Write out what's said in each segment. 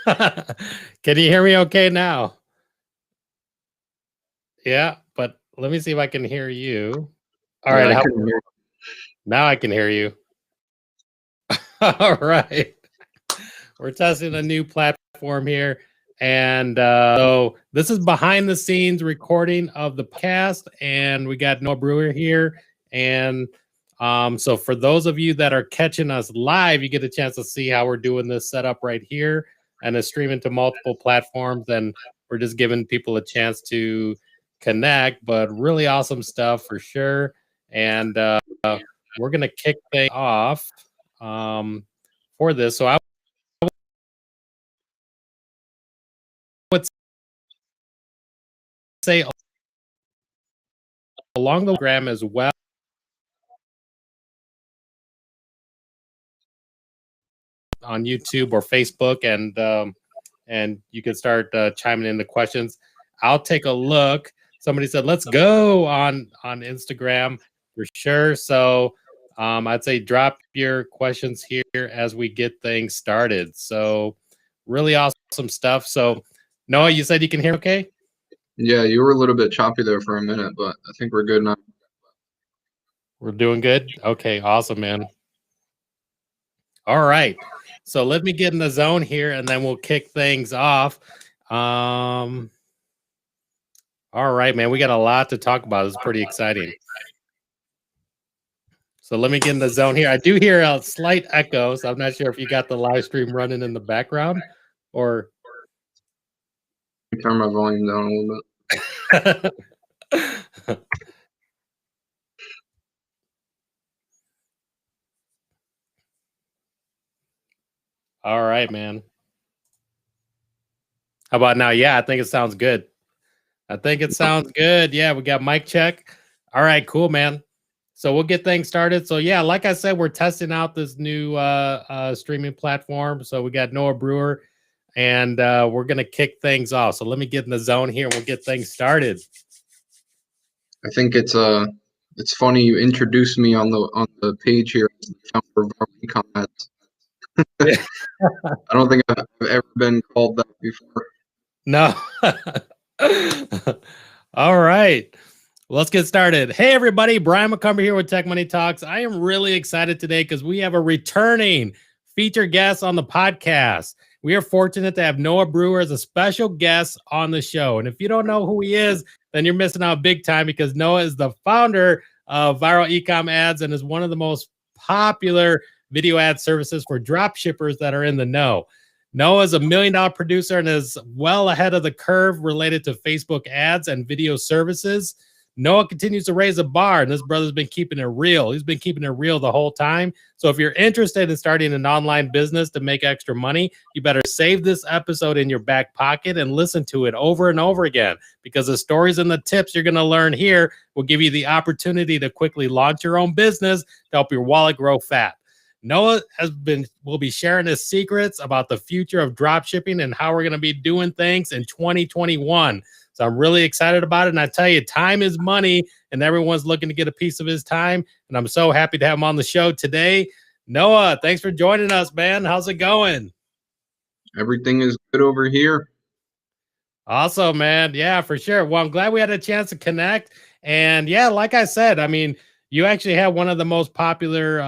Can you hear me okay now? Yeah, but let me see if I can hear you. All Yeah, right, I couldn't hear. now I can hear you. All right. We're testing a new platform here. And so this is behind the scenes recording of the podcast. And we got Noah Brewer here. And so for those of you that are catching us live, you get a chance to see how we're doing this setup right here. And it's streaming to multiple platforms. And we're just giving people a chance to connect. But really awesome stuff for sure. And we're going to kick things off for this. So I would say along the program as well on YouTube or Facebook, and you can start chiming in the questions. I'll take a look. Somebody said, "Let's go" on Instagram for sure. So I'd say drop your questions here as we get things started. So really awesome stuff. So Noah, you said you can hear okay? Yeah, you were a little bit choppy there for a minute, but I think we're good now. We're doing good. Okay, awesome, man. All right. So let me get in the zone here and then we'll kick things off. All right, man. We got a lot to talk about. It's pretty exciting. So let me get in the zone here. I do hear a slight echo, so I'm not sure if you got the live stream running in the background or Turn my volume down a little bit. All right, man. How about now? Yeah, I think it sounds good. Yeah, we got mic check. All right, cool, man. So we'll get things started. So yeah, like I said, we're testing out this new streaming platform. So we got Noah Brewer, and we're gonna kick things off. So let me get in the zone here, and we'll get things started. I think it's funny you introduced me on the page here as the founder of Ecom Adz. I don't think I've ever been called that before. No. All right. Let's get started. Hey, everybody. Brian McCumber here with Tech Money Talks. I am really excited today because we have a returning featured guest on the podcast. We are fortunate to have Noah Brewer as a special guest on the show. And if you don't know who he is, then you're missing out big time because Noah is the founder of Viral Ecom Adz and is one of the most popular video ad services for dropshippers that are in the know. Noah is a $1 million producer and is well ahead of the curve related to Facebook ads and video services. Noah continues to raise a bar, and this brother's been keeping it real. He's been keeping it real the whole time. So if you're interested in starting an online business to make extra money, you better save this episode in your back pocket and listen to it over and over again, because the stories and the tips you're going to learn here will give you the opportunity to quickly launch your own business to help your wallet grow fat. Noah will be sharing his secrets about the future of dropshipping and how we're going to be doing things in 2021. So I'm really excited about it. And I tell you, time is money, and everyone's looking to get a piece of his time. And I'm so happy to have him on the show today. Noah, thanks for joining us, man. How's it going? Everything is good over here. Awesome, man. Yeah, for sure. Well, I'm glad we had a chance to connect. And yeah, like I said, I mean, you actually have one of the most popular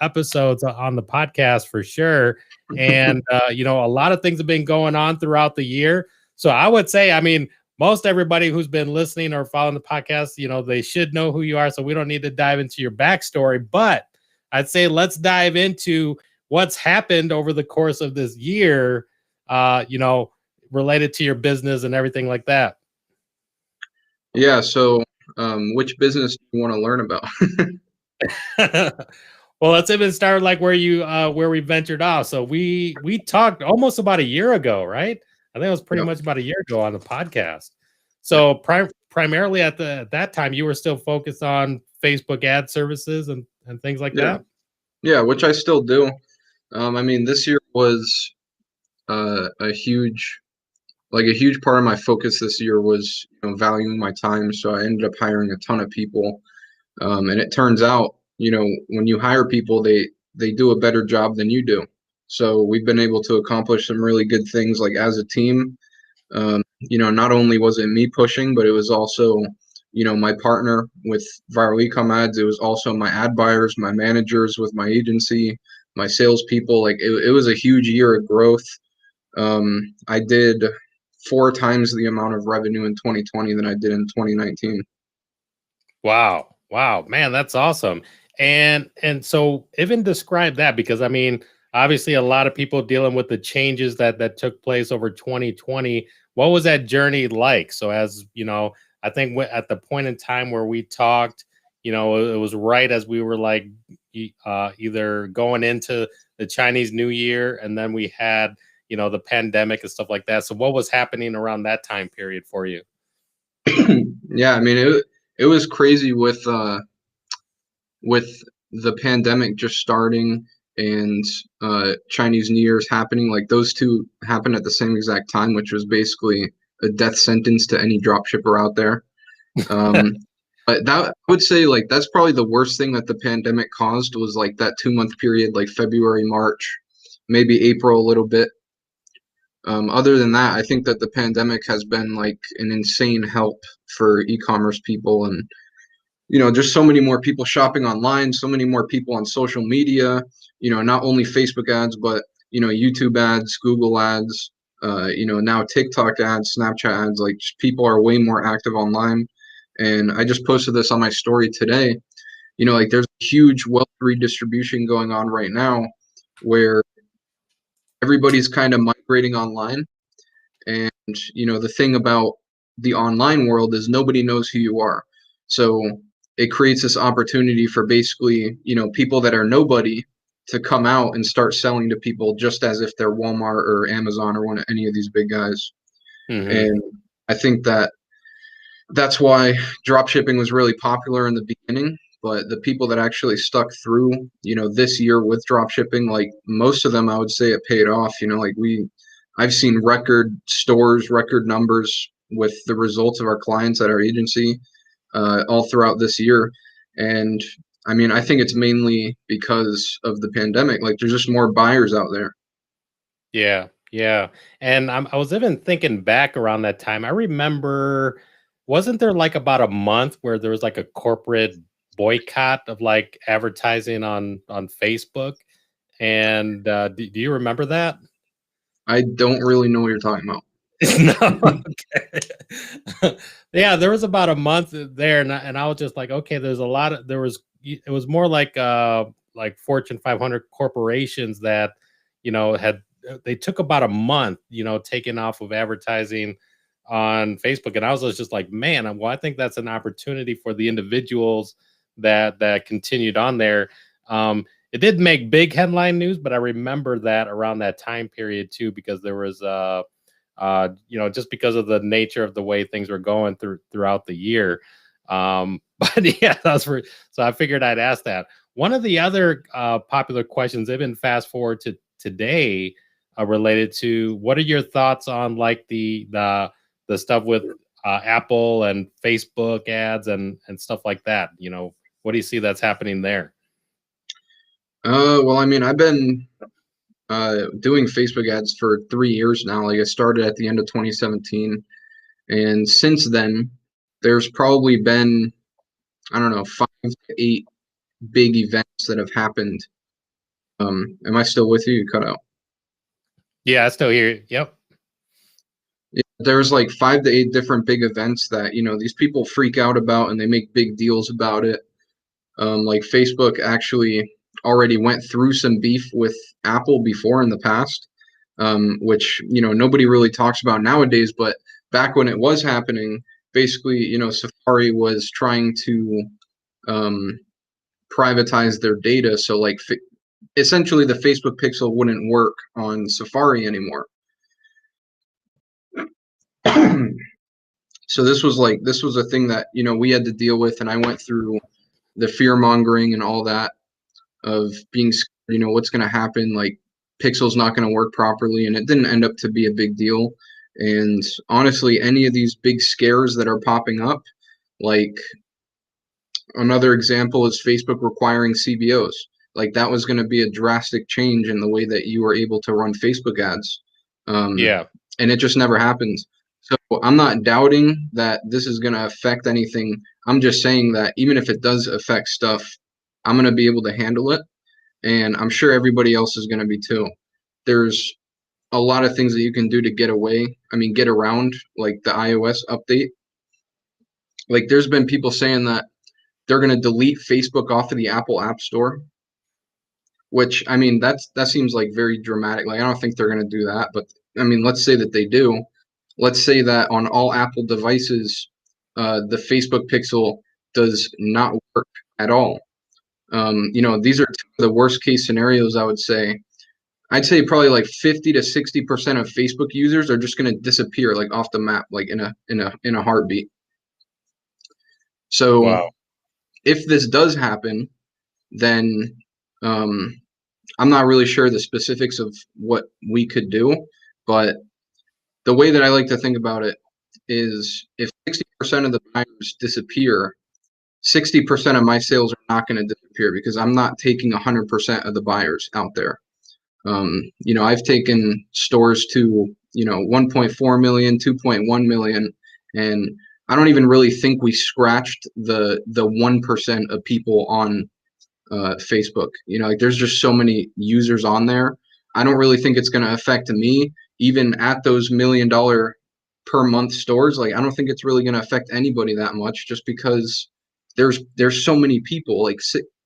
episodes on the podcast for sure. And, you know, a lot of things have been going on throughout the year. So I would say, I mean, most everybody who's been listening or following the podcast, you know, they should know who you are. So we don't need to dive into your backstory, but I'd say let's dive into what's happened over the course of this year, you know, related to your business and everything like that. Yeah. So which business do you want to learn about? Well, let's even start like where we ventured off. So we talked almost about a year ago, right? I think it was pretty much about a year ago on the podcast. So primarily at that time, you were still focused on Facebook ad services and things like that. Yeah, which I still do. I mean, this year was a huge part of my focus this year was, you know, valuing my time. So I ended up hiring a ton of people, and it turns out, you know, when you hire people, they do a better job than you do. So we've been able to accomplish some really good things, like as a team. Not only was it me pushing, but it was also, my partner with Viral Ecom Adz. It was also my ad buyers, my managers with my agency, my salespeople. Like it was a huge year of growth. I did 4 times the amount of revenue in 2020 than I did in 2019. Wow. Wow, man, that's awesome. And so even describe that, because I mean, obviously a lot of people dealing with the changes that took place over 2020. What was that journey like? So as you know, I think at the point in time where we talked, it was right as we were like either going into the Chinese New Year, and then we had, the pandemic and stuff like that. So what was happening around that time period for you? Yeah, I mean it was crazy with the pandemic just starting and Chinese New Year's happening. Like those two happened at the same exact time, which was basically a death sentence to any dropshipper out there. But that, I would say, like, that's probably the worst thing that the pandemic caused, was like that 2 month period, like February, March, maybe April a little bit. Other than that, I think that the pandemic has been like an insane help for e-commerce people, and just so many more people shopping online, so many more people on social media, not only Facebook ads, but, YouTube ads, Google ads, now TikTok ads, Snapchat ads. Like, people are way more active online. And I just posted this on my story today. Like, there's a huge wealth redistribution going on right now where everybody's kind of migrating online. And, the thing about the online world is nobody knows who you are. So it creates this opportunity for basically, people that are nobody to come out and start selling to people just as if they're Walmart or Amazon or any of these big guys. Mm-hmm. And I think that's why dropshipping was really popular in the beginning. But the people that actually stuck through, this year with dropshipping, like most of them, I would say it paid off. Like I've seen record stores, record numbers with the results of our clients at our agency all throughout this year. And I mean, I think it's mainly because of the pandemic. Like, there's just more buyers out there. Yeah, yeah. And I was even thinking back around that time. I remember, wasn't there like about a month where there was like a corporate boycott of like advertising on Facebook? And do you remember that? I don't really know what you're talking about. No, okay. Yeah, there was about a month there, and I was just like, okay, there's a lot of it was more like Fortune 500 corporations that had they took about a month, taking off of advertising on Facebook, and I was just like, man, well, I think that's an opportunity for the individuals that continued on there. It did make big headline news, but I remember that around that time period too, because there was just because of the nature of the way things were going throughout the year. But yeah, so I figured I'd ask that. One of the other popular questions, even fast forward to today, related to what are your thoughts on like the stuff with Apple and Facebook ads and stuff like that? What do you see that's happening there? Well, I mean, I've been doing Facebook ads for 3 years now. Like, I started at the end of 2017, and since then, there's probably been, I don't know, 5 to 8 big events that have happened. Am I still with you? You cut out. Yeah, I still hear you. Yep. Yeah, there's like 5 to 8 different big events that these people freak out about, and they make big deals about it. Like, Facebook actually already went through some beef with Apple before in the past, which nobody really talks about nowadays. But back when it was happening, basically, Safari was trying to privatize their data, so like essentially the Facebook pixel wouldn't work on Safari anymore. So this was a thing that we had to deal with, and I went through the fear mongering and all that of being scared, what's going to happen, like pixel's not going to work properly, and it didn't end up to be a big deal. And honestly, any of these big scares that are popping up, like another example is Facebook requiring CBOs. like that was going to be a drastic change in the way that you were able to run Facebook ads. Yeah. And it just never happened. So I'm not doubting that this is going to affect anything. I'm just saying that even if it does affect stuff, I'm going to be able to handle it. And I'm sure everybody else is going to be too. There's a lot of things that you can do to get around like the iOS update. Like there's been people saying that they're going to delete Facebook off of the Apple App Store, which I mean, that seems like very dramatic. Like I don't think they're going to do that, but I mean, let's say that they do. Let's say that on all Apple devices, the Facebook Pixel does not work at all. These are the worst case scenarios, I would say. I'd say probably like 50 to 60% of Facebook users are just going to disappear like off the map, like in a heartbeat. So Wow. if this does happen, then I'm not really sure the specifics of what we could do, but the way that I like to think about it is if 60% of the buyers disappear, 60% of my sales are not going to disappear because I'm not taking 100% of the buyers out there. I've taken stores to, 1.4 million, 2.1 million, and I don't even really think we scratched the 1% of people on Facebook. Like there's just so many users on there. I don't really think it's going to affect me, even at those $1 million per month stores. Like I don't think it's really going to affect anybody that much, just because there's so many people. Like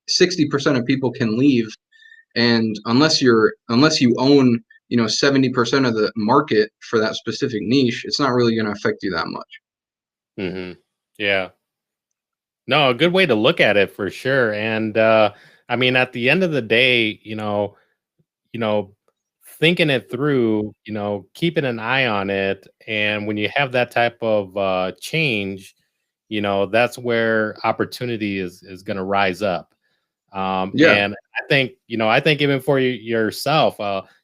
60% of people can leave, and unless you own 70% of the market for that specific niche, it's not really going to affect you that much. Mm-hmm. Yeah. No, a good way to look at it for sure. And I mean, at the end of the day, thinking it through, keeping an eye on it, and when you have that type of change, that's where opportunity is going to rise up. Yeah. And I think even for yourself,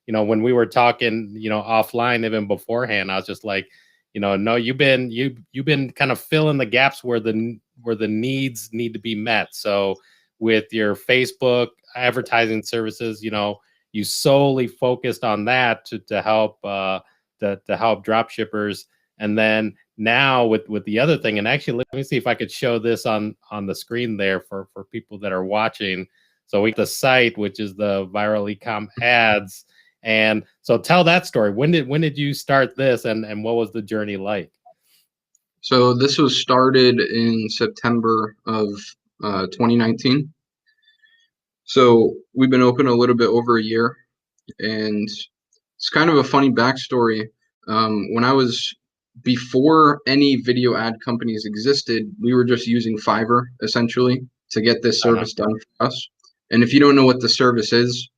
when we were talking, offline, even beforehand, I was just like, no, you've been kind of filling the gaps where the needs need to be met. So with your Facebook advertising services, you solely focused on that to help to help drop shippers. And then now with the other thing, and actually let me see if I could show this on the screen there for people that are watching. So we the site, which is the viral Ecom Adz. And so tell that story. When did you start this, and what was the journey like? So this was started in September of 2019. So we've been open a little bit over a year, and it's kind of a funny backstory. When I was before any video ad companies existed, we were just using Fiverr essentially to get this service done for us. And if you don't know what the service is,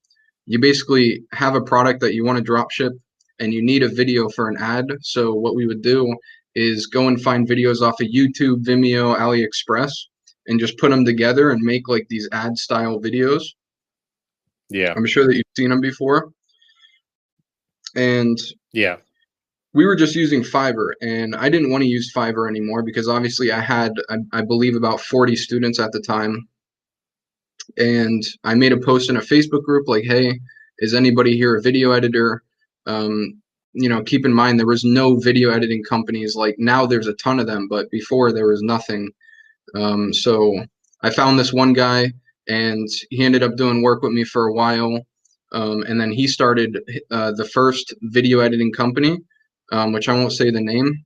you basically have a product that you want to drop ship and you need a video for an ad. So what we would do is go and find videos off of YouTube, Vimeo, AliExpress, and just put them together and make like these ad style videos. Yeah. I'm sure that you've seen them before. And yeah, we were just using Fiverr, and I didn't want to use Fiverr anymore because obviously I had, I believe, about 40 students at the time. And I made a post in a Facebook group like, hey, is anybody here a video editor? Keep in mind, there was no video editing companies. Like now there's a ton of them, but before there was nothing. So I found this one guy, and he ended up doing work with me for a while. And then he started the first video editing company, which I won't say the name.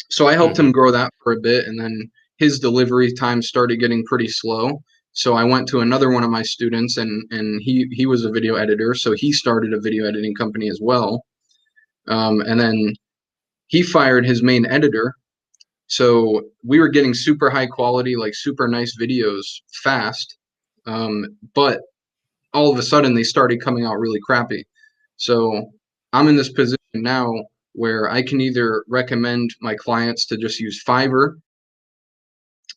So I helped him grow that for a bit, and then his delivery time started getting pretty slow. So I went to another one of my students, and he was a video editor, so he started a video editing company as well. And then he fired his main editor. So we were getting super high quality, like super nice videos fast. But all of a sudden they started coming out really crappy. So I'm in this position now where I can either recommend my clients to just use Fiverr,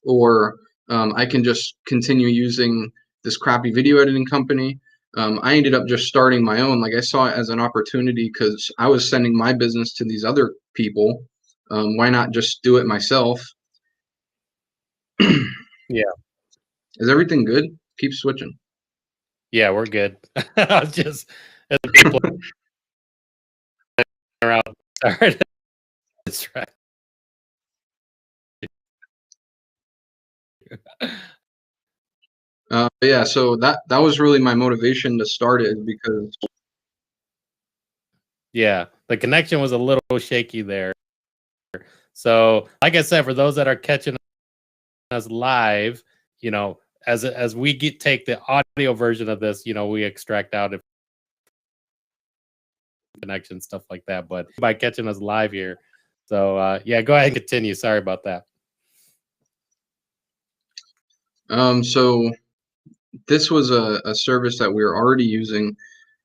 or I can just continue using this crappy video editing company. I ended up just starting my own. Like I saw it as an opportunity because I was sending my business to these other people. Why not just do it myself? Yeah. Is everything good? Keep switching. Yeah, we're good. I was just as people are out. Sorry to distract. Yeah, so that was really my motivation to start it because Yeah, the connection was a little shaky there. So, like I said, for those that are catching us live, you know, as we take the audio version of this, you know, we extract out if connection stuff like that. But by catching us live here, so yeah, go ahead and continue. Sorry about that. so this was a service that we were already using.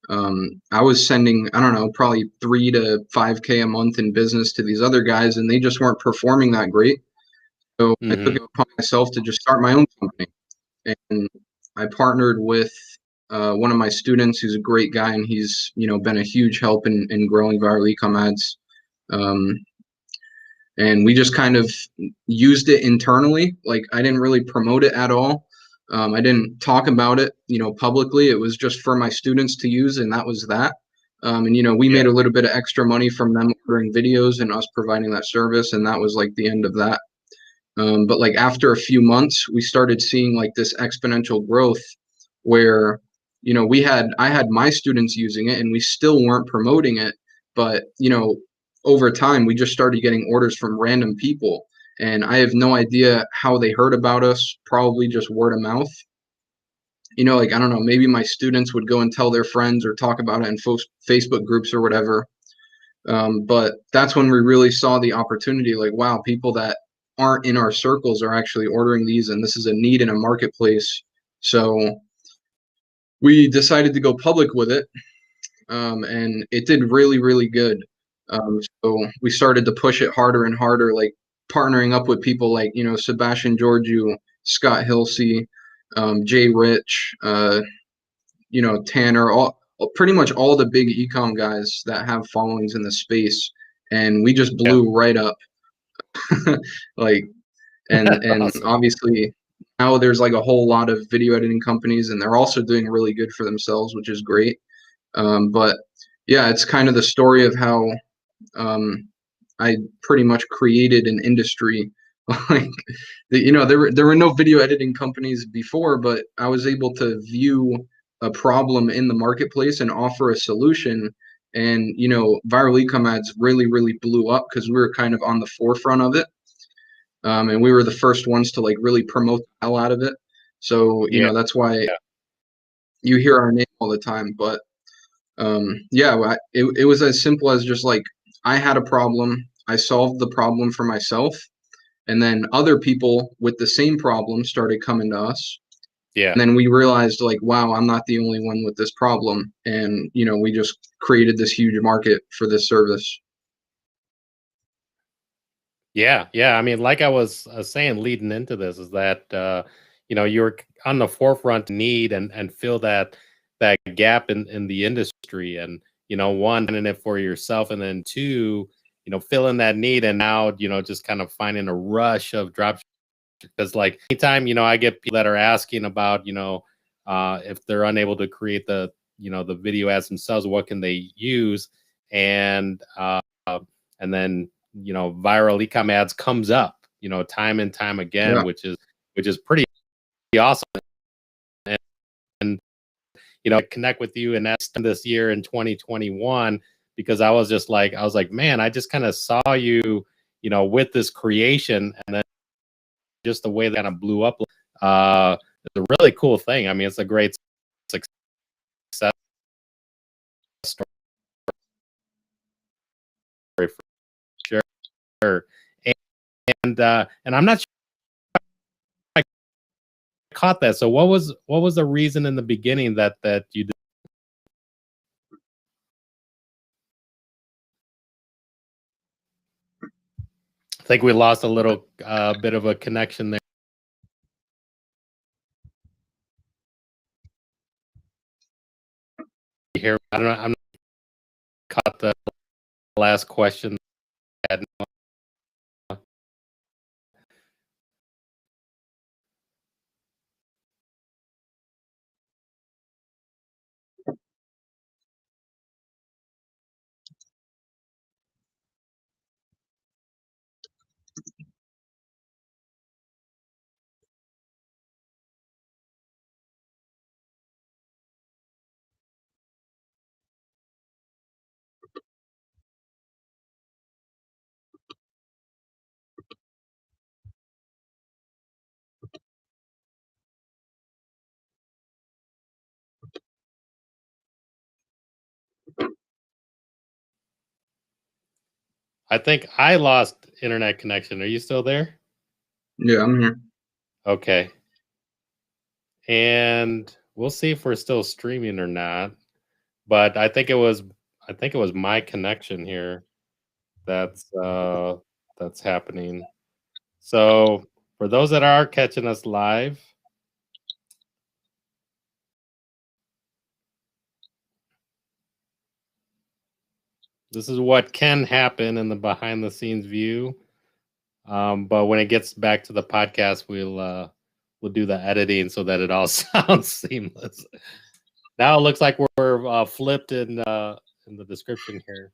I was sending, I don't know, probably 3 to 5K a month in business to these other guys, and they just weren't performing that great. So I took it upon myself to just start my own company. And I partnered with one of my students who's a great guy, and he's, you know, been a huge help in growing viral Ecom Adz. Um, and we just kind of used it internally. Like, I didn't really promote it at all. I didn't talk about it, you know, publicly. It was just for my students to use, and that was that. And you know, we made a little bit of extra money from them ordering videos and us providing that service, and that was like the end of that. But like after a few months, we started seeing like this exponential growth where, you know, I had my students using it and we still weren't promoting it. But, you know, over time, we just started getting orders from random people. And I have no idea how they heard about us, probably just word of mouth. You know, like, I don't know, maybe my students would go and tell their friends or talk about it in Facebook groups or whatever. But that's when we really saw the opportunity, like, wow, people that aren't in our circles are actually ordering these, and this is a need in a marketplace. So we decided to go public with it, and it did really, really good. So we started to push it harder and harder, like partnering up with people like, you know, Sebastian Georgiou, Scott Hilsey, Jay Rich, you know, Tanner, all pretty much all the big ecom guys that have followings in the space, and we just blew right up. Like, and Awesome. obviously now there's like a whole lot of video editing companies, and they're also doing really good for themselves, which is great. But yeah, it's kind of the story of how I pretty much created an industry. Like, you know, there were no video editing companies before, but I was able to view a problem in the marketplace and offer a solution. And, you know, viral Ecom Adz really, really blew up because we were kind of on the forefront of it. And we were the first ones to like really promote the hell out of it. So, you know, that's why you hear our name all the time. But yeah, it was as simple as just like, I had a problem, I solved the problem for myself, and then other people with the same problem started coming to us. Yeah. And then we realized, like, wow, I'm not the only one with this problem. And, you know, we just created this huge market for this service. Yeah, yeah. I mean, like I was saying, leading into this, is that you know, you're on the forefront need and fill that gap in the industry, and you know, one, finding it for yourself, and then two, you know, filling that need, and now you know, just kind of finding a rush of drop, because like anytime, you know, I get people that are asking about, you know, if they're unable to create the, you know, the video ads themselves, what can they use, and then you know, viral Ecom Adz comes up, you know, time and time again, Yeah. which is pretty awesome. And you know, I connect with you, and that's this year in 2021, because I was like, man, I just kind of saw you, you know, with this creation, and then just the way that kind of blew up. It's a really cool thing. I mean, it's a great success story for sure. And I'm not sure I caught that. So what was the reason in the beginning that you did? I think we lost a little bit of a connection there. Here, I don't know. I'm not caught the last question. I think I lost internet connection. Are you still there? Yeah, I'm here. Okay. And we'll see if we're still streaming or not. But I think it was my connection here that's happening. So for those that are catching us live, this is what can happen in the behind the scenes view. But when it gets back to the podcast, we'll do the editing so that it all sounds seamless. Now it looks like we're flipped in the description here.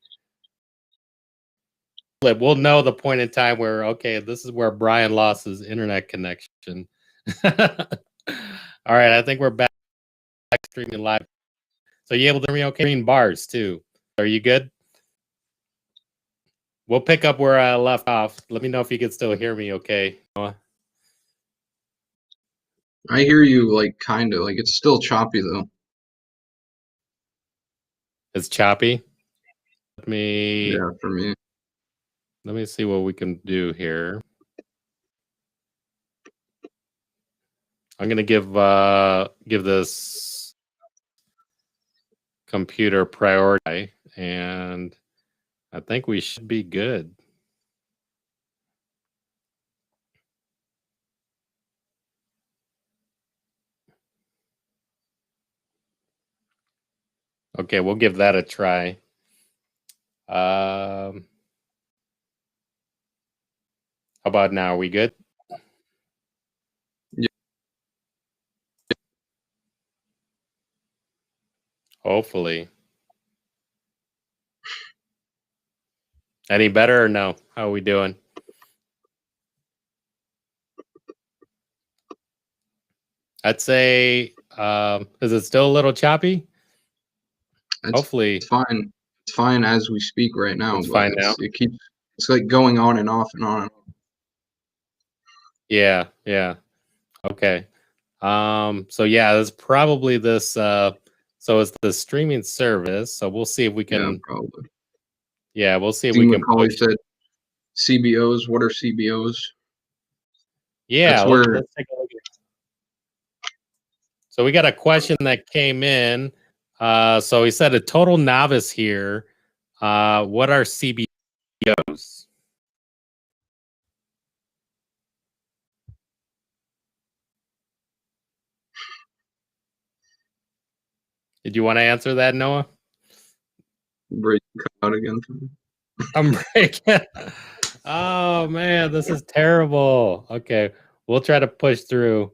We'll know the point in time where, okay, this is where Brian lost his internet connection. All right, I think we're back streaming live. So you able to hear me okay? Green bars too. Are you good? We'll pick up where I left off. Let me know if you can still hear me okay. I hear you, like, kind of. Like, it's still choppy, though. It's choppy. Let me Yeah, for me. Let me see what we can do here. I'm gonna give this computer priority, and I think we should be good. Okay, we'll give that a try. How about now? Are we good? Yeah. Hopefully. Any better or no? How are we doing? I'd say, is it still a little choppy? Hopefully. It's fine. It's fine as we speak right now. It's but fine now. It's like going on and off and on and on. Yeah. Okay. So yeah, there's probably this so it's the streaming service. So we'll see if we can. Yeah, probably. Yeah, we'll see if Dean we can McCulley push. said CBOs. What are CBOs? Yeah, That's where. let's take a look at. So we got a question that came in. So he said a total novice here. What are CBOs? Did you want to answer that, Noah? Break out again. I'm breaking. Oh man, this is terrible. Okay, we'll try to push through.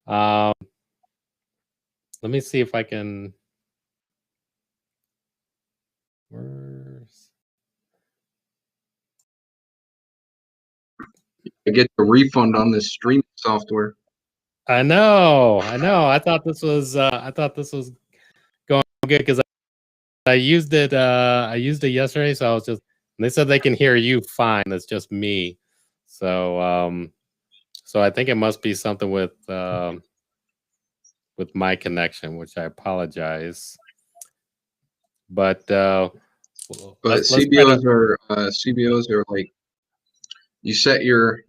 Let me see if I can. I get the refund on this streaming software. I know. I thought this was going good because I used it. I used it yesterday, so I was just. They said they can hear you fine. It's just me. So so I think it must be something with my connection, which I apologize. But CBOs are like you set your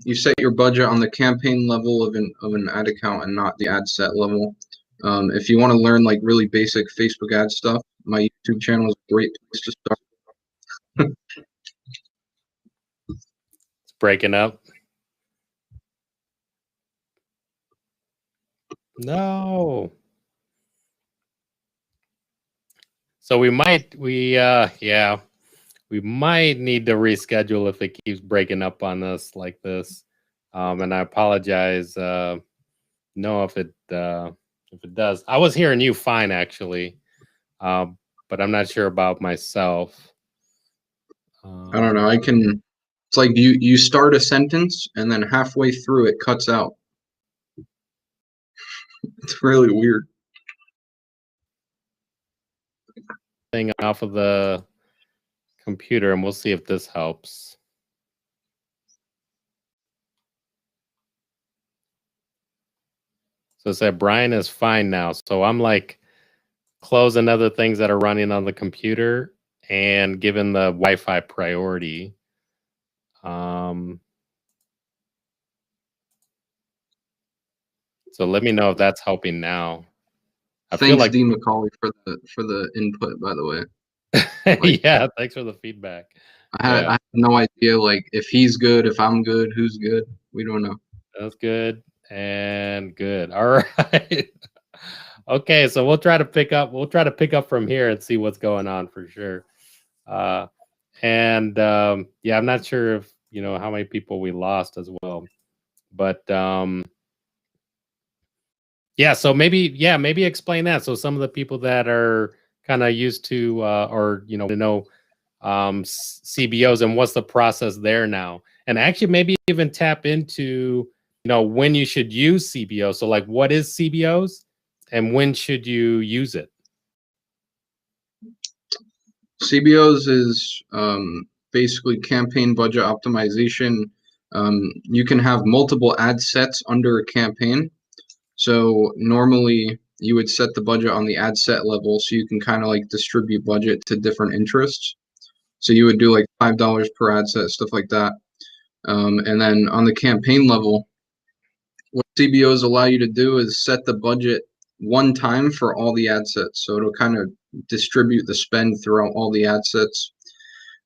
budget on the campaign level of an ad account and not the ad set level. If you want to learn like really basic Facebook ad stuff, my YouTube channel is a great place to start. It's breaking up. No. So we might need to reschedule if it keeps breaking up on us like this. And I apologize, Noah, if it does. I was hearing you fine actually, but I'm not sure about myself. I don't know. It's like you start a sentence and then halfway through it cuts out. It's really weird. Thing off of the computer, and we'll see if this helps. So it said Brian is fine now. So I'm like closing other things that are running on the computer and giving the Wi-Fi priority. So let me know if that's helping now. I feel Thanks, like D. McCauley, for the input, by the way. Like, yeah, thanks for the feedback. I have no idea, like, if he's good, if I'm good, who's good. We don't know. That's good and good. All right. Okay, so we'll try to pick up from here and see what's going on for sure. Yeah, I'm not sure if how many people we lost as well. But yeah, so maybe explain that. So some of the people that are kind of used to or to know CBOs and what's the process there now, and actually maybe even tap into when you should use CBO. So like, what is CBOs, and when should you use it? CBOs is basically campaign budget optimization. You can have multiple ad sets under a campaign. So normally you would set the budget on the ad set level, so you can kind of like distribute budget to different interests. So you would do like $5 per ad set, stuff like that. And then on the campaign level, what CBOs allow you to do is set the budget one time for all the ad sets. So it'll kind of distribute the spend throughout all the ad sets.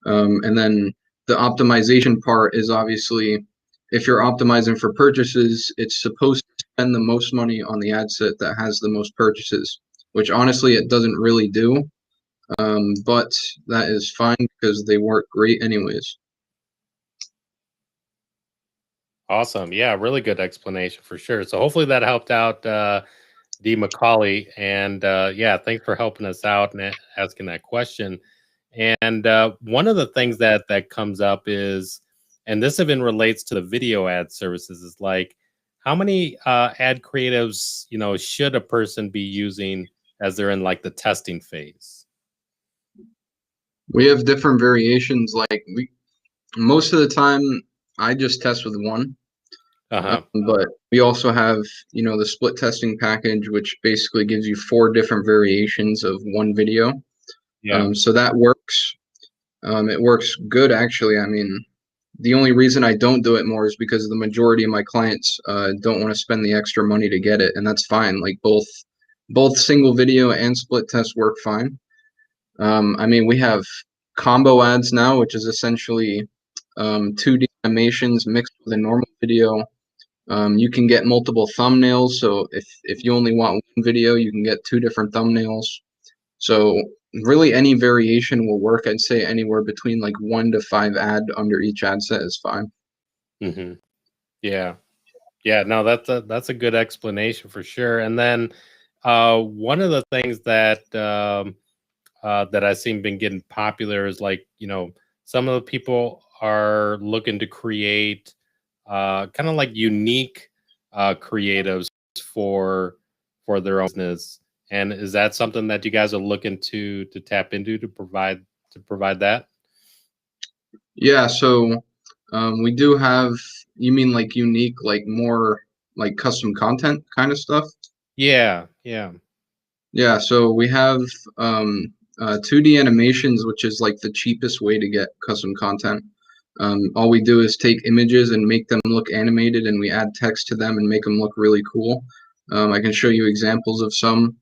And then the optimization part is obviously, if you're optimizing for purchases, it's supposed to spend the most money on the ad set that has the most purchases, which honestly it doesn't really do. But that is fine because they work great anyways. Awesome. Yeah, really good explanation for sure. So hopefully that helped out D. McCauley. And yeah, thanks for helping us out and asking that question. And one of the things that comes up is, and this even relates to the video ad services, is like, how many ad creatives should a person be using as they're in like the testing phase? We have different variations. Like most of the time, I just test with one. But we also have, the split testing package, which basically gives you 4 different variations of one video. Yeah. So that works. It works good, actually. I mean, the only reason I don't do it more is because the majority of my clients don't want to spend the extra money to get it, and that's fine. Like both single video and split test work fine. I mean, we have combo ads now, which is essentially 2D animations mixed with a normal video. You can get multiple thumbnails, so if you only want one video, you can get 2 different thumbnails. So really any variation will work. I'd say anywhere between like 1 to 5 ad under each ad set is fine. Mm-hmm. Yeah. Yeah, no, that's a good explanation for sure. And then one of the things that that I've seen been getting popular is like, some of the people are looking to create kind of like unique creatives for their own business. And is that something that you guys are looking to tap into to provide that? Yeah, so we do have, you mean like unique, like more like custom content kind of stuff? Yeah, yeah. Yeah, so we have 2D animations, which is like the cheapest way to get custom content. All we do is take images and make them look animated, and we add text to them and make them look really cool. I can show you examples of some.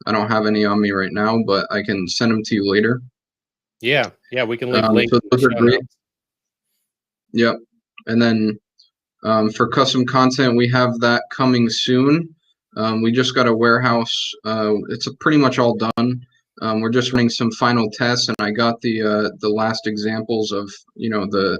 I don't have any on me right now, but I can send them to you later. Yeah, yeah, we can leave links. So those are great. Notes. Yep. And then for custom content, we have that coming soon. We just got a warehouse. It's pretty much all done. We're just running some final tests, and I got the last examples of the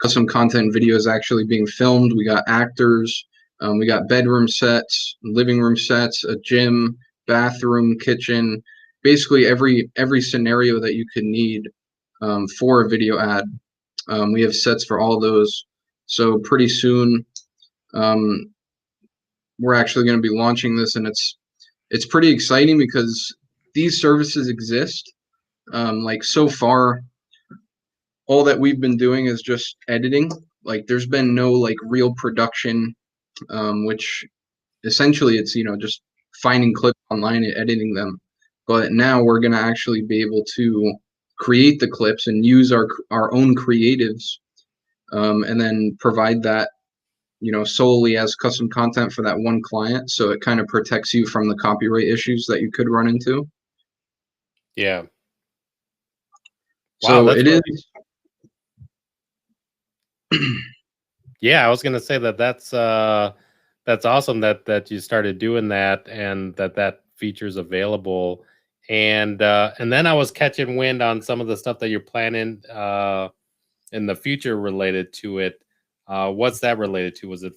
custom content videos actually being filmed. We got actors. We got bedroom sets, living room sets, a gym, bathroom, kitchen, basically every scenario that you could need for a video ad. We have sets for all those. So pretty soon, we're actually going to be launching this, and it's pretty exciting because these services exist. Like so far, all that we've been doing is just editing. Like there's been no like real production, which essentially it's just finding clips online and editing them. But now we're going to actually be able to create the clips and use our own creatives and then provide that, solely as custom content for that one client. So it kind of protects you from the copyright issues that you could run into. Yeah. Wow, So that's it really... is. Yeah, I was gonna say that's awesome that you started doing that, and that feature's available. And then I was catching wind on some of the stuff that you're planning in the future related to it. What's that related to? Was it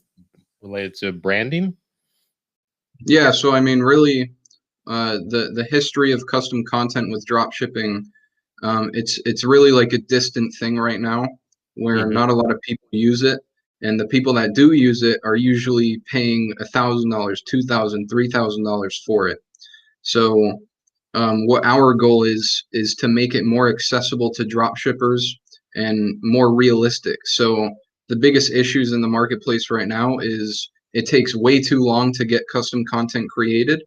related to branding? Yeah, so I mean, really, the history of custom content with drop shipping, it's really like a distant thing right now, where not a lot of people use it, and the people that do use it are usually paying $1,000, $2,000, $3,000 for it. So what our goal is to make it more accessible to drop shippers and more realistic. So the biggest issues in the marketplace right now is it takes way too long to get custom content created.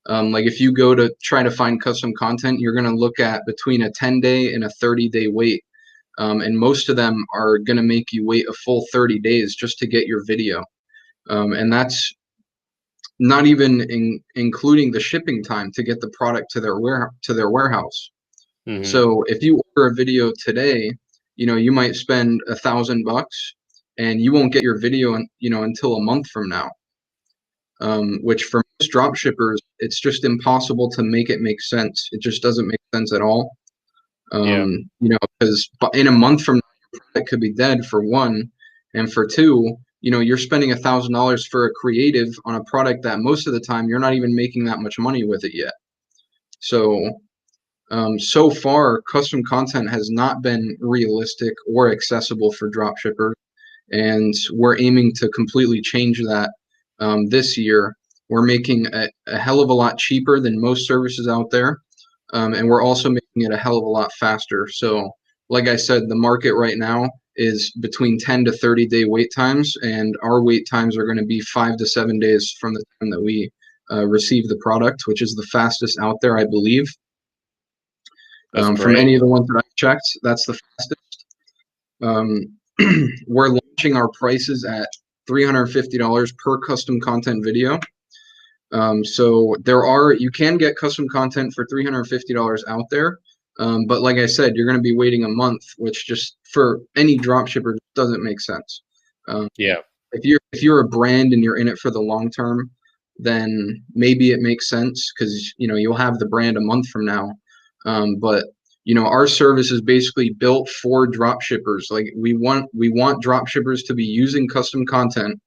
Like if you go to try to find custom content, you're going to look at between a 10-day and a 30-day wait. And most of them are going to make you wait a full 30 days just to get your video. And that's not even including the shipping time to get the product to their warehouse. So if you order a video today, you might spend $1,000 and you won't get your video until a month from now. Which for most drop shippers, it's just impossible to make it make sense. It just doesn't make sense at all. Because in a month from now, it could be dead, for one, and for two, you're spending $1,000 for a creative on a product that most of the time you're not even making that much money with it yet. So, so far, custom content has not been realistic or accessible for drop shippers, and we're aiming to completely change that this year. We're making a hell of a lot cheaper than most services out there, and we're also making it a hell of a lot faster. So, like I said, the market right now is between 10 to 30-day wait times, and our wait times are going to be 5 to 7 days from the time that we receive the product, which is the fastest out there, I believe. From any of the ones that I've checked, that's the fastest. We're launching our prices at $350 per custom content video. So you can get custom content for $350 out there. But like I said, you're going to be waiting a month, which just for any drop shipper doesn't make sense. If you're a brand and you're in it for the long term, then maybe it makes sense because you'll have the brand a month from now. But our service is basically built for drop shippers. Like we want drop shippers to be using custom content,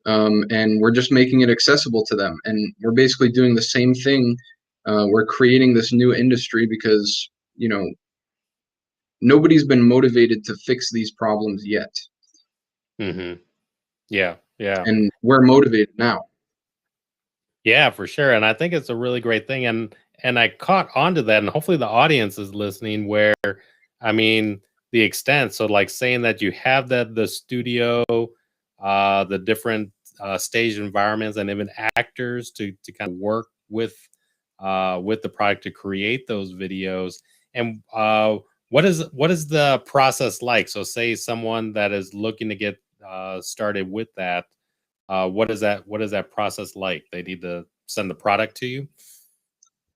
and we're just making it accessible to them. And we're basically doing the same thing. We're creating this new industry because nobody's been motivated to fix these problems yet. Yeah. And we're motivated now. Yeah, for sure. And I think it's a really great thing. And I caught onto that, and hopefully the audience is listening, where, I mean, the extent, so like saying that you have the studio, the different stage environments, and even actors to kind of work with the product to create those videos. And what is the process like? So say someone that is looking to get started with that, what is that process like? They need to send the product to you?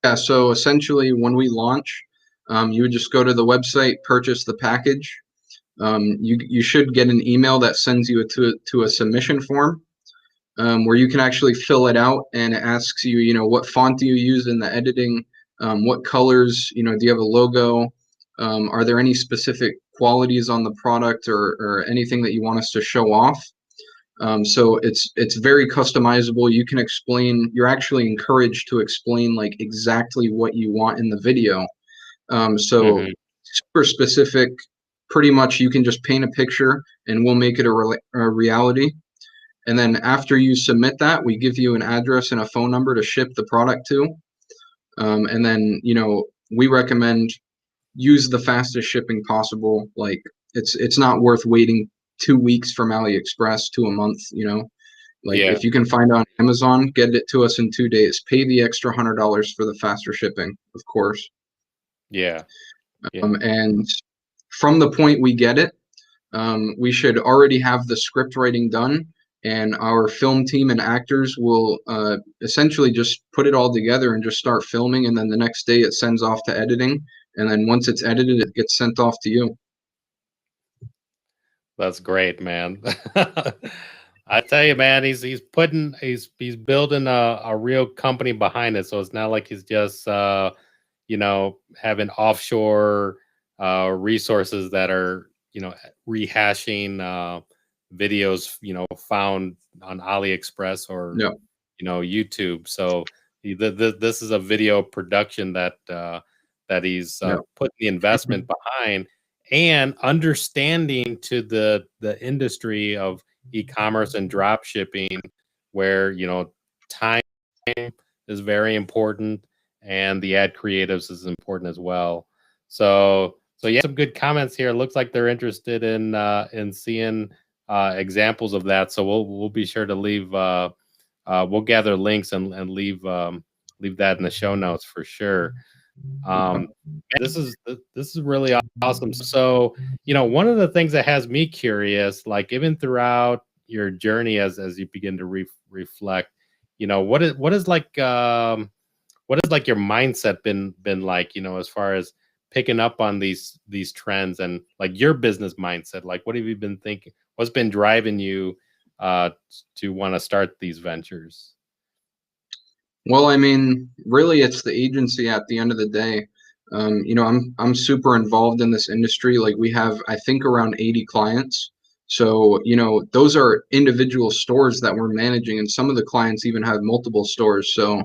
Yeah, so essentially when we launch, you would just go to the website, purchase the package. You should get an email that sends you to a submission form, where you can actually fill it out, and it asks you, what font do you use in the editing, what colors, do you have a logo, are there any specific qualities on the product or anything that you want us to show off. So it's very customizable. You can explain, you're actually encouraged to explain like exactly what you want in the video. So super specific, pretty much you can just paint a picture and we'll make it a reality. And then after you submit that, we give you an address and a phone number to ship the product to. And then, we recommend use the fastest shipping possible. Like it's not worth waiting 2 weeks from AliExpress to a month, if you can find it on Amazon, get it to us in 2 days, pay the extra $100 for the faster shipping, of course. Yeah. And from the point we get it, we should already have the script writing done, and our film team and actors will essentially just put it all together and just start filming, and then the next day it sends off to editing, and then once it's edited, it gets sent off to you. That's great, man. I tell you, man, he's building a real company behind it. So it's not like he's just having offshore resources that are rehashing videos found on AliExpress or Yeah. YouTube. So this is a video production that he's putting the investment behind, and understanding to the industry of e-commerce and drop shipping, where time is very important and the ad creatives is important as well. So yeah, some good comments here. It looks like they're interested in seeing examples of that. So we'll be sure to leave we'll gather links and leave that in the show notes for sure. This is really awesome. So, one of the things that has me curious, like even throughout your journey as you begin to reflect, what is like your mindset been like, as far as picking up on these trends, and like your business mindset, like what have you been thinking? What's been driving you to want to start these ventures? Well, I mean, really, it's the agency at the end of the day. I'm super involved in this industry. Like we have, I think, around 80 clients. So, those are individual stores that we're managing, and some of the clients even have multiple stores. So,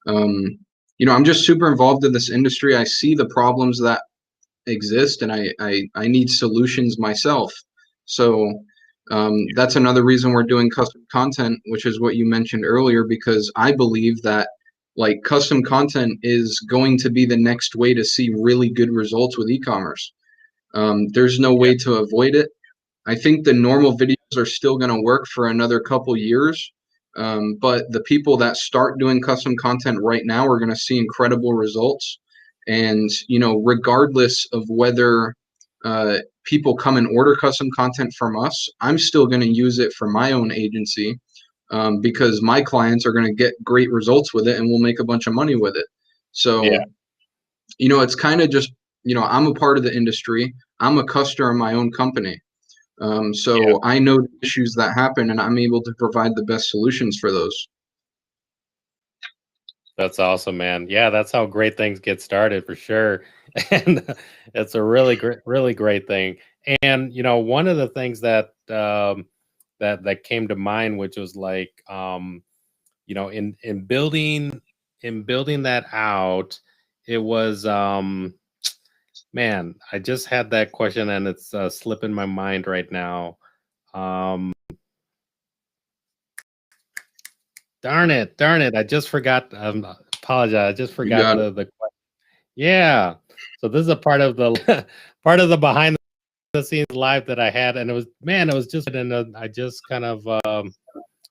I'm just super involved in this industry. I see the problems that exist, and I need solutions myself. So that's another reason we're doing custom content, which is what you mentioned earlier, because I believe that like custom content is going to be the next way to see really good results with e-commerce. There's no way to avoid it. I think the normal videos are still going to work for another couple years. But the people that start doing custom content right now are going to see incredible results. And, regardless of whether people come and order custom content from us, I'm still going to use it for my own agency, because my clients are going to get great results with it and we'll make a bunch of money with it. So, it's kind of just, I'm a part of the industry. I'm a customer in my own company. So I know the issues that happen, and I'm able to provide the best solutions for those. That's awesome, man. Yeah, that's how great things get started for sure. And it's a really great thing. And one of the things that that came to mind, which was like in building that out, it was man, I just had that question and it's slipping my mind right now. Darn it. I just forgot. Apologize. I just forgot the question. Yeah. So this is a part of the part of the behind the scenes live that I had, and it was just, and I just kind of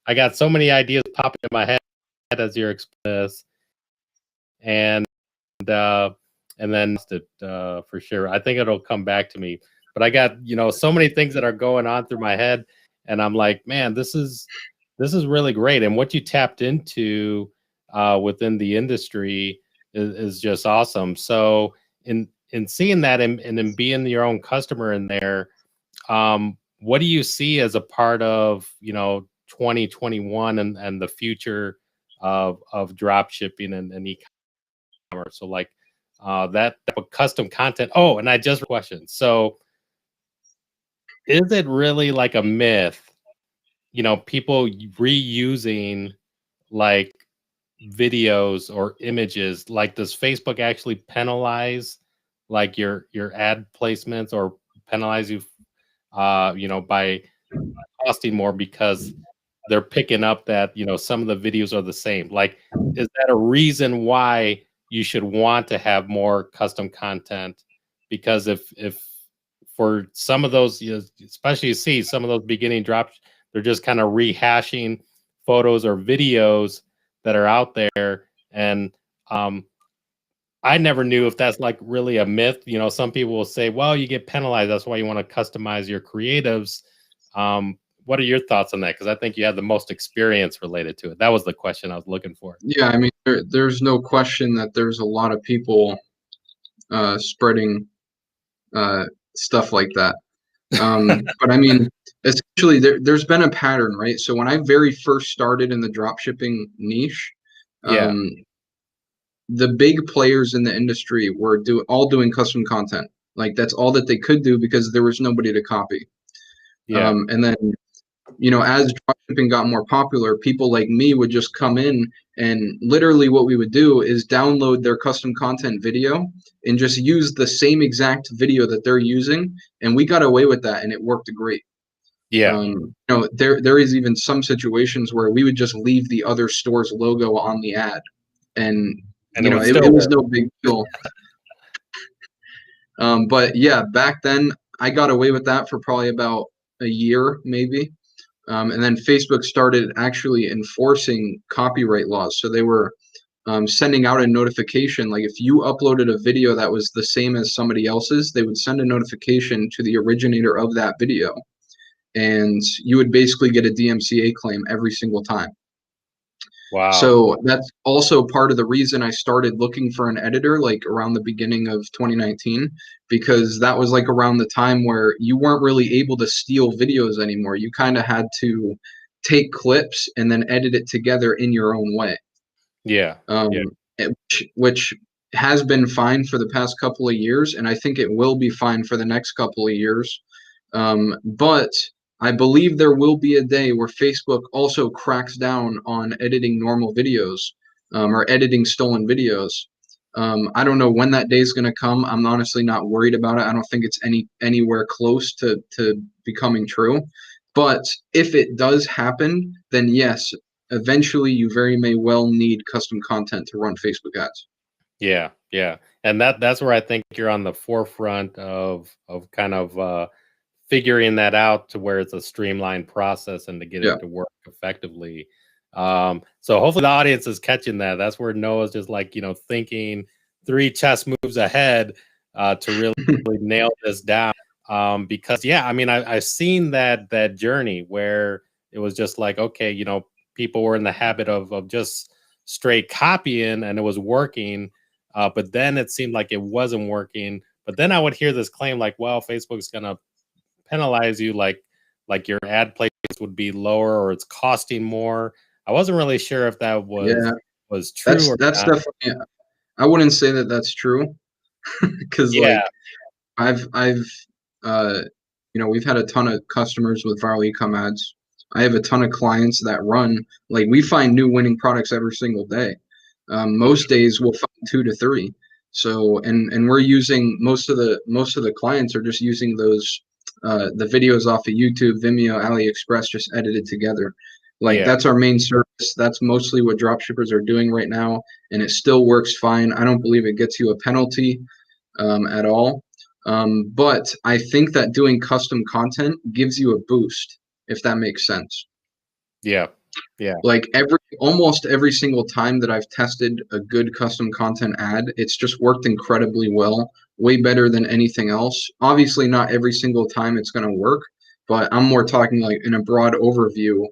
I got so many ideas popping in my head as you're explaining this, and then for sure. I think it'll come back to me. But I got so many things that are going on through my head, and I'm like, man, this is really great. And what you tapped into within the industry is just awesome. So in seeing that and in being your own customer in there, what do you see as a part of 2021 and the future of drop shipping and e-commerce? So like that type of custom content. Oh, and I just questioned. So is it really like a myth, people reusing like videos or images? Like, does Facebook actually penalize like your ad placements, or penalize you by costing more because they're picking up that some of the videos are the same? Like, is that a reason why you should want to have more custom content? Because if for some of those, especially you see some of those beginning drops, they're just kind of rehashing photos or videos that are out there. And I never knew if that's like really a myth. You know, some people will say, well, you get penalized. That's why you want to customize your creatives. What are your thoughts on that? Because I think you have the most experience related to it. That was the question I was looking for. Yeah, I mean, there's no question that there's a lot of people spreading stuff like that. But I mean, essentially, there's been a pattern, right? So when I very first started in the dropshipping niche, Yeah. the big players in the industry were all doing custom content. Like that's all that they could do because there was nobody to copy. Yeah. And then, you know, as dropshipping got more popular, people like me would just come in, and literally what we would do is download their custom content video and just use the same exact video that they're using. And we got away with that, and it worked great. Yeah. You know, there is even some situations where we would just leave the other store's logo on the ad, and And you it know, would it still was work. no big deal. But yeah, back then I got away with that for probably about a year, maybe. And then Facebook started actually enforcing copyright laws. So they were sending out a notification. Like if you uploaded a video that was the same as somebody else's, they would send a notification to the originator of that video. And you would basically get a DMCA claim every single time. Wow. So that's also part of the reason I started looking for an editor like around the beginning of 2019, because that was like around the time where you weren't really able to steal videos anymore. You kind of had to take clips and then edit it together in your own way. Yeah. Yeah. Which has been fine for the past couple of years, and I think it will be fine for the next couple of years. But I believe there will be a day where Facebook also cracks down on editing normal videos, or editing stolen videos. I don't know when that day is going to come. I'm honestly not worried about it. I don't think it's anywhere close to becoming true. But if it does happen, then yes, eventually you very may well need custom content to run Facebook ads. Yeah. Yeah. And that's where I think you're on the forefront of kind of figuring that out to where it's a streamlined process and to get Yeah. it to work effectively. So hopefully the audience is catching that. That's where Noah's just like, you know, thinking 3 chess moves ahead to really nail this down. Because yeah, I mean, I've seen that journey where it was just like, okay, you know, people were in the habit of just straight copying and it was working. But then it seemed like it wasn't working. But then I would hear this claim like, well, Facebook's gonna penalize you, like your ad placements would be lower or it's costing more. I wasn't really sure if that Yeah, was true or that's not. definitely. I wouldn't say that that's true, because Yeah. like I've uh you know, we've had a ton of customers with viral Ecom ads. I have a ton of clients that run, like we find new winning products every single day. Most days we'll find 2 to 3. So and we're using most of the clients are just using those the videos off of YouTube, Vimeo, AliExpress, just edited together. Like Yeah. that's our main service. That's mostly what dropshippers are doing right now, and it still works fine. I don't believe it gets you a penalty at all. But I think that doing custom content gives you a boost, if that makes sense. Yeah. Yeah. Like almost every single time that I've tested a good custom content ad, it's just worked incredibly well, way better than anything else. Obviously, not every single time it's going to work, but I'm more talking like in a broad overview.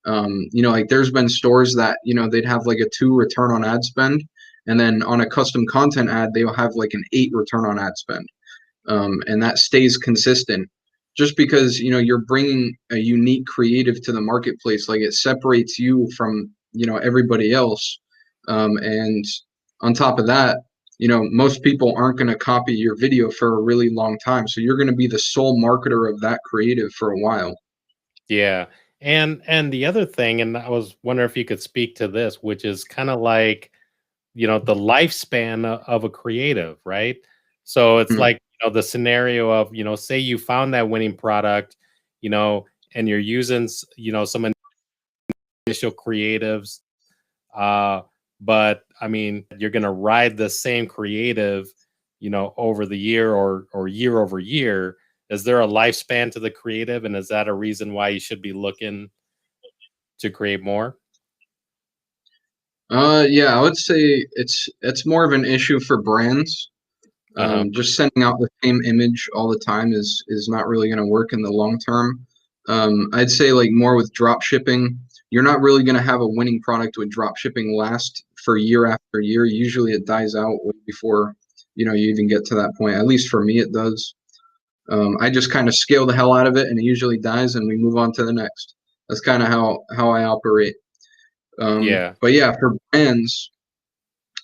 You know, like there's been stores that, you know, they'd have like a 2 return on ad spend, and then on a custom content ad, they'll have like an 8 return on ad spend. And that stays consistent just because, you know, you're bringing a unique creative to the marketplace. Like it separates you from, you know, everybody else. And on top of that, you know, most people aren't going to copy your video for a really long time, so you're going to be the sole marketer of that creative for a while. Yeah. And the other thing, and I was wondering if you could speak to this, which is kind of like, you know, the lifespan of a creative, right? So it's Mm. like, you know, the scenario of, you know, say you found that winning product, you know, and you're using, you know, some initial creatives, uh, but I mean, you're gonna ride the same creative, you know, over the year or year over year. Is there a lifespan to the creative, and is that a reason why you should be looking to create more? Yeah, I would say it's more of an issue for brands. Just sending out the same image all the time is not really going to work in the long term. I'd say like more with drop shipping, you're not really going to have a winning product with drop shipping last for year after year. Usually it dies out way before you even get to that point. At least for me, it does. I just kind of scale the hell out of it, and it usually dies, and we move on to the next. That's kind of how I operate. Yeah. But yeah, for brands,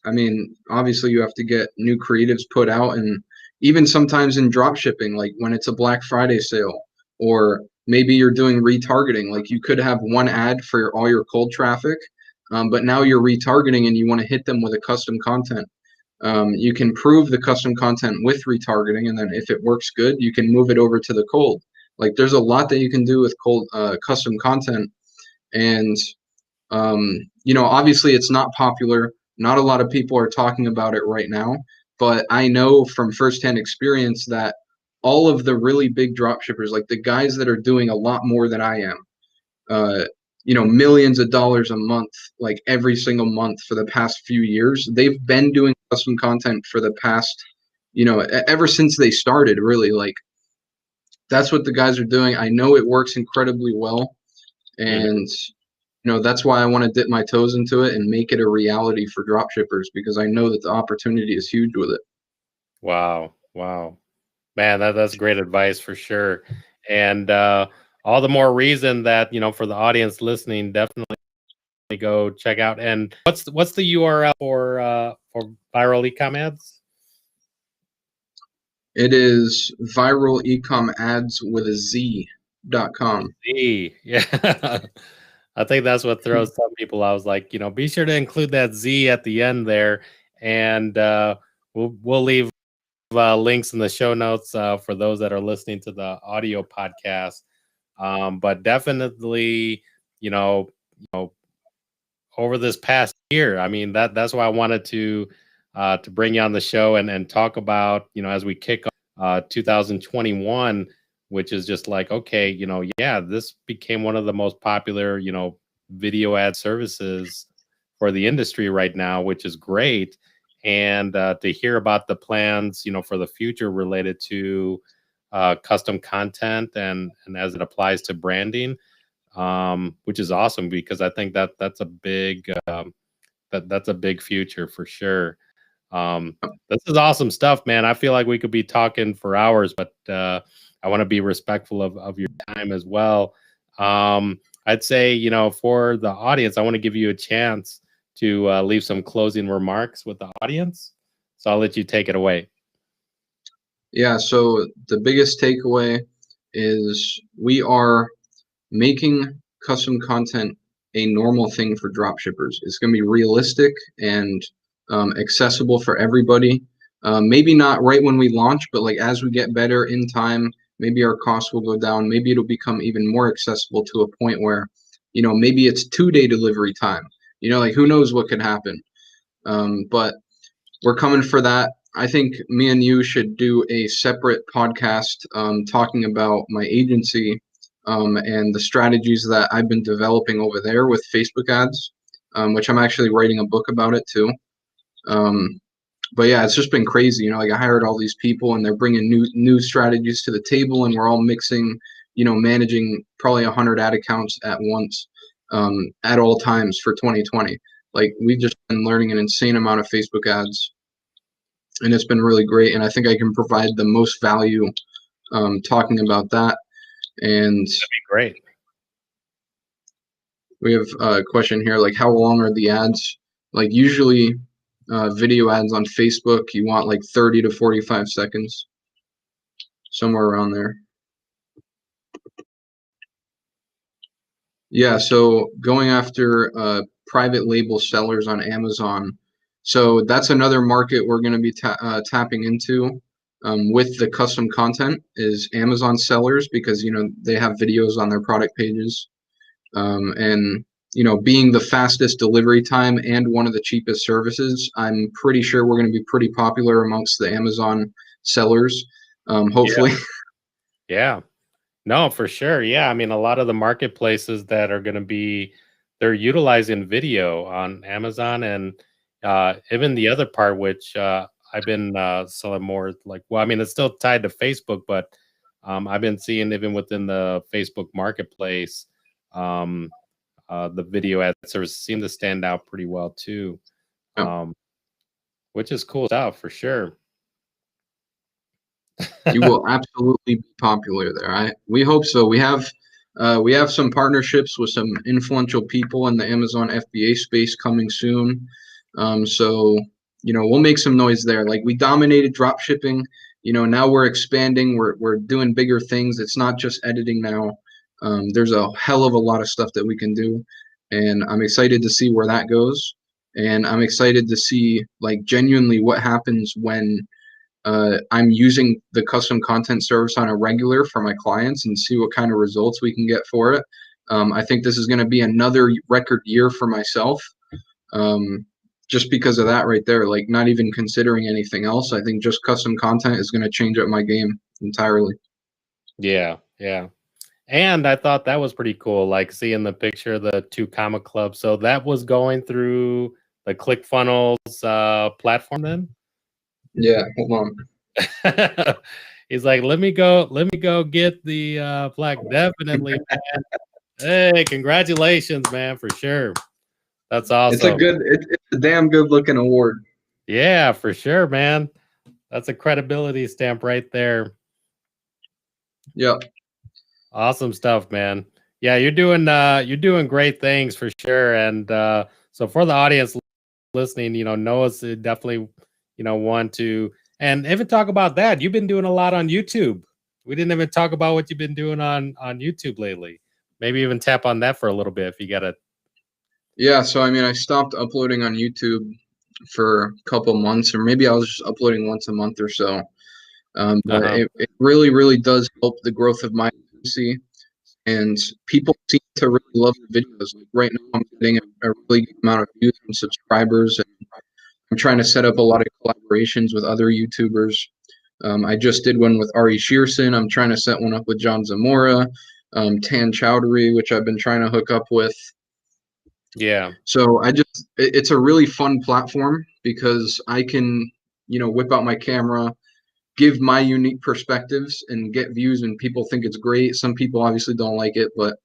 I mean, obviously you have to get new creatives put out, and even sometimes in drop shipping, like when it's a Black Friday sale, or maybe you're doing retargeting, like you could have one ad for all your cold traffic, but now you're retargeting and you want to hit them with a custom content. You can prove the custom content with retargeting, and then if it works good, you can move it over to the cold. Like there's a lot that you can do with cold custom content, and obviously it's not popular. Not a lot of people are talking about it right now, but I know from firsthand experience that all of the really big drop shippers, like the guys that are doing a lot more than I am, uh, millions of dollars a month, like every single month for the past few years, they've been doing custom content for the past, ever since they started, really. Like that's what the guys are doing. I know it works incredibly well. And that's why I want to dip my toes into it and make it a reality for dropshippers, because I know that the opportunity is huge with it. Wow. Wow. Man, that's great advice for sure. And all the more reason that, for the audience listening, definitely go check out. And what's the URL for Viral Ecom Ads? It is viral ecom ads with a Z.com. Z. Yeah. I think that's what throws some people. I was like, be sure to include that Z at the end there, and we'll leave links in the show notes for those that are listening to the audio podcast. But definitely, over this past year, I mean that's why I wanted to bring you on the show and talk about, as we kick off 2021, which is just like, okay, yeah, this became one of the most popular, video ad services for the industry right now, which is great. And to hear about the plans, for the future related to custom content and as it applies to branding, which is awesome, because I think that's a big that's a big future for sure. This is awesome stuff, man. I feel like we could be talking for hours, but I want to be respectful of your time as well. I'd say, for the audience, I want to give you a chance to leave some closing remarks with the audience. So I'll let you take it away. Yeah, so the biggest takeaway is we are making custom content a normal thing for dropshippers. It's going to be realistic and accessible for everybody. Maybe not right when we launch, but like as we get better in time, maybe our costs will go down. Maybe it'll become even more accessible to a point where, maybe it's 2-day delivery time. Like who knows what could happen. But we're coming for that. I think me and you should do a separate podcast talking about my agency and the strategies that I've been developing over there with Facebook ads, which I'm actually writing a book about it too. But yeah, it's just been crazy. Like I hired all these people and they're bringing new strategies to the table, and we're all mixing, managing probably 100 ad accounts at once at all times for 2020. Like we've just been learning an insane amount of Facebook ads, and it's been really great. And I think I can provide the most value talking about that. And That'd be great. We have a question here, like how long are the ads? Like usually video ads on Facebook, you want like 30 to 45 seconds, somewhere around there. Yeah, so going after private label sellers on Amazon. So that's another market we're going to be tapping into with the custom content, is Amazon sellers, because they have videos on their product pages. And being the fastest delivery time and one of the cheapest services, I'm pretty sure we're going to be pretty popular amongst the Amazon sellers, hopefully. Yeah. No, for sure. Yeah. I mean, a lot of the marketplaces that are going to be they're utilizing video on Amazon, and even the other part, which I've been selling more like, well, I mean, it's still tied to Facebook, but I've been seeing even within the Facebook marketplace, um, the video ad services seem to stand out pretty well too, Yep. which is cool stuff for sure. You will absolutely be popular there. We hope so. We have some partnerships with some influential people in the Amazon FBA space coming soon. So we'll make some noise there. Like, we dominated drop shipping. Now we're expanding. We're doing bigger things. It's not just editing now. There's a hell of a lot of stuff that we can do, and I'm excited to see where that goes. And I'm excited to see, like, genuinely what happens when I'm using the custom content service on a regular for my clients, and see what kind of results we can get for it. I think this is going to be another record year for myself, just because of that right there. Like, not even considering anything else, I think just custom content is going to change up my game entirely. Yeah. And I thought that was pretty cool, like seeing the picture of the 2 Comic Clubs. So that was going through the ClickFunnels platform then? Yeah, hold on. He's like, let me go get the plaque. Definitely, man. Hey, congratulations, man, for sure. That's awesome. It's a damn good looking award. Yeah, for sure, man. That's a credibility stamp right there. Yep. Awesome stuff, man. Yeah, you're doing great things for sure. And so for the audience listening, Noah's definitely, want to, and even talk about that. You've been doing a lot on YouTube. We didn't even talk about what you've been doing on YouTube lately. Maybe even tap on that for a little bit if you got it. Yeah, so I mean, I stopped uploading on YouTube for a couple months, or maybe I was just uploading once a month or so. But it really, really does help the growth of my agency, and people seem to really love the videos. Like, right now, I'm getting a really good amount of views and subscribers, and I'm trying to set up a lot of collaborations with other YouTubers. I just did one with Ari Shearson. I'm trying to set one up with John Zamora, Tan Chowdhury, which I've been trying to hook up with. Yeah. So it's a really fun platform because I can, whip out my camera, give my unique perspectives, and get views, and people think it's great. Some people obviously don't like it, but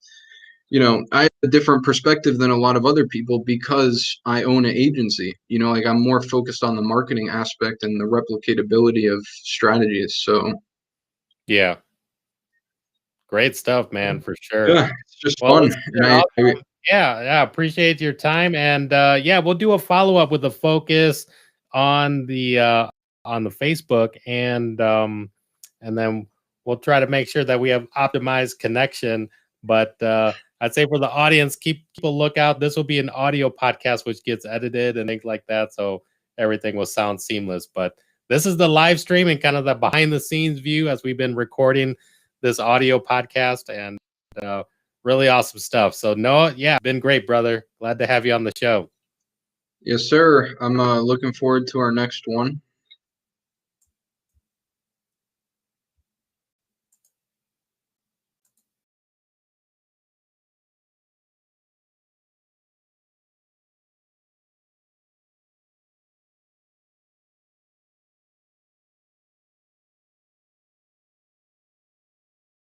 I have a different perspective than a lot of other people because I own an agency. Like, I'm more focused on the marketing aspect and the replicatability of strategies. So yeah, great stuff, man, for sure. Yeah, it's just fun. And yeah, appreciate your time. And yeah, we'll do a follow-up with a focus on the Facebook, and then we'll try to make sure that we have optimized connection. But I'd say for the audience, keep a lookout. This will be an audio podcast which gets edited and things like that, so everything will sound seamless. But this is the live stream and kind of the behind the scenes view as we've been recording this audio podcast, and really awesome stuff. So Noah, yeah, been great, brother. Glad to have you on the show. Yes, sir. I'm looking forward to our next one.